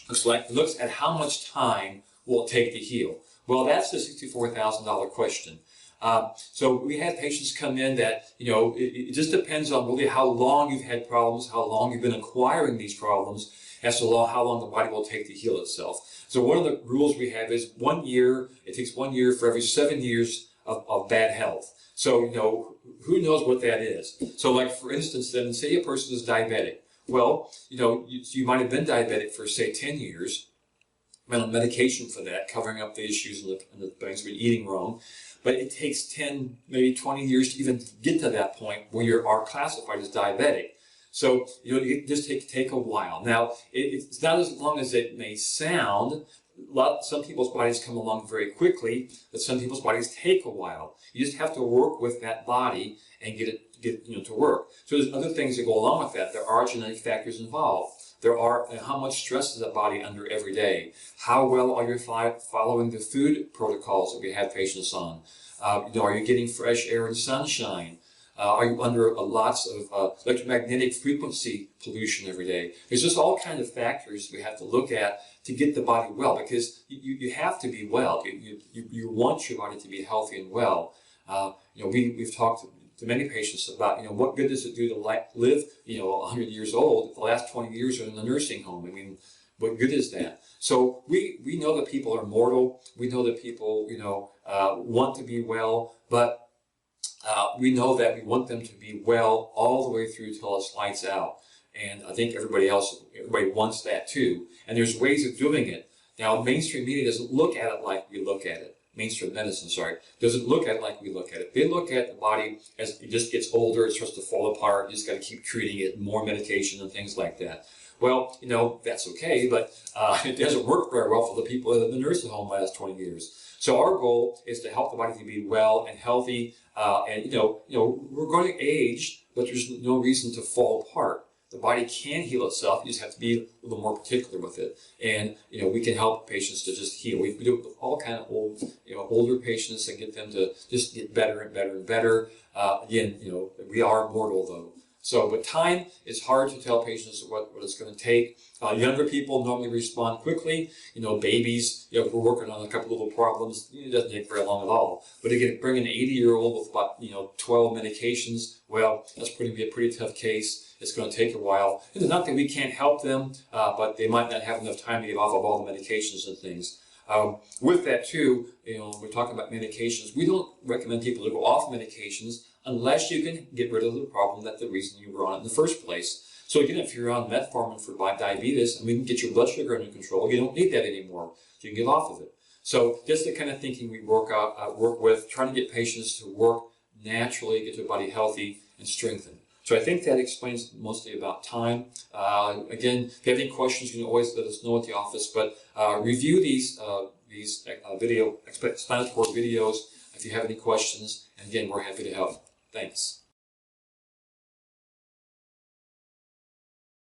looks at how much time will it take to heal. Well, that's the $64,000 question. So we have patients come in that, it just depends on really how long you've had problems, how long you've been acquiring these problems, as to how long the body will take to heal itself. So one of the rules we have is 1 year, it takes 1 year for every 7 years of bad health. So, who knows what that is? So like, for instance, then say a person is diabetic. Well, you might have been diabetic for, say, 10 years, been on medication for that, covering up the issues and the things with eating wrong. But it takes 10, maybe 20 years to even get to that point where you are classified as diabetic. So, it just take a while. Now, it's not as long as it may sound. Some people's bodies come along very quickly, but some people's bodies take a while. You just have to work with that body and get it to work. So there's other things that go along with that. There are genetic factors involved. There are how much stress is that body under every day. How well are you following the food protocols that we have patients on? Are you getting fresh air and sunshine? Are you under lots of electromagnetic frequency pollution every day? There's just all kinds of factors we have to look at to get the body well, because you have to be well. You want your body to be healthy and well. We've talked to many patients about, what good does it do to live, 100 years old if the last 20 years are in the nursing home? I mean, what good is that? So we know that people are mortal. We know that people, want to be well, but we know that we want them to be well all the way through till it's lights out. And I think everybody wants that too. And there's ways of doing it. Now, mainstream media doesn't look at it like we look at it. Mainstream medicine, doesn't look at it like we look at it. They look at the body as it just gets older, it starts to fall apart, you just got to keep treating it, more medication and things like that. Well, that's okay, but it doesn't work very well for the people in the nursing home the last 20 years. So our goal is to help the body to be well and healthy, and we're going to age, but there's no reason to fall apart. The body can heal itself. You just have to be a little more particular with it. And, we can help patients to just heal. We do it with all kind of older patients and get them to just get better and better and better. Again, we are mortal though. So, but time is hard to tell patients what it's going to take. Younger people normally respond quickly. Babies, we're working on a couple little problems. It doesn't take very long at all. But again, bring an 80-year-old with about, 12 medications, well, that's be a pretty tough case. It's going to take a while. And it's not that we can't help them, but they might not have enough time to get off of all the medications and things. With that too, we're talking about medications. We don't recommend people to go off medications unless you can get rid of the problem, that's the reason you were on it in the first place. So again, if you're on metformin for diabetes and we can get your blood sugar under control, you don't need that anymore. You can get off of it. So that's the kind of thinking we work with, trying to get patients to work naturally, get their body healthy and strengthened. So I think that explains mostly about time. Again, if you have any questions, you can always let us know at the office, but review these explanatory videos if you have any questions. And again, we're happy to help. Thanks.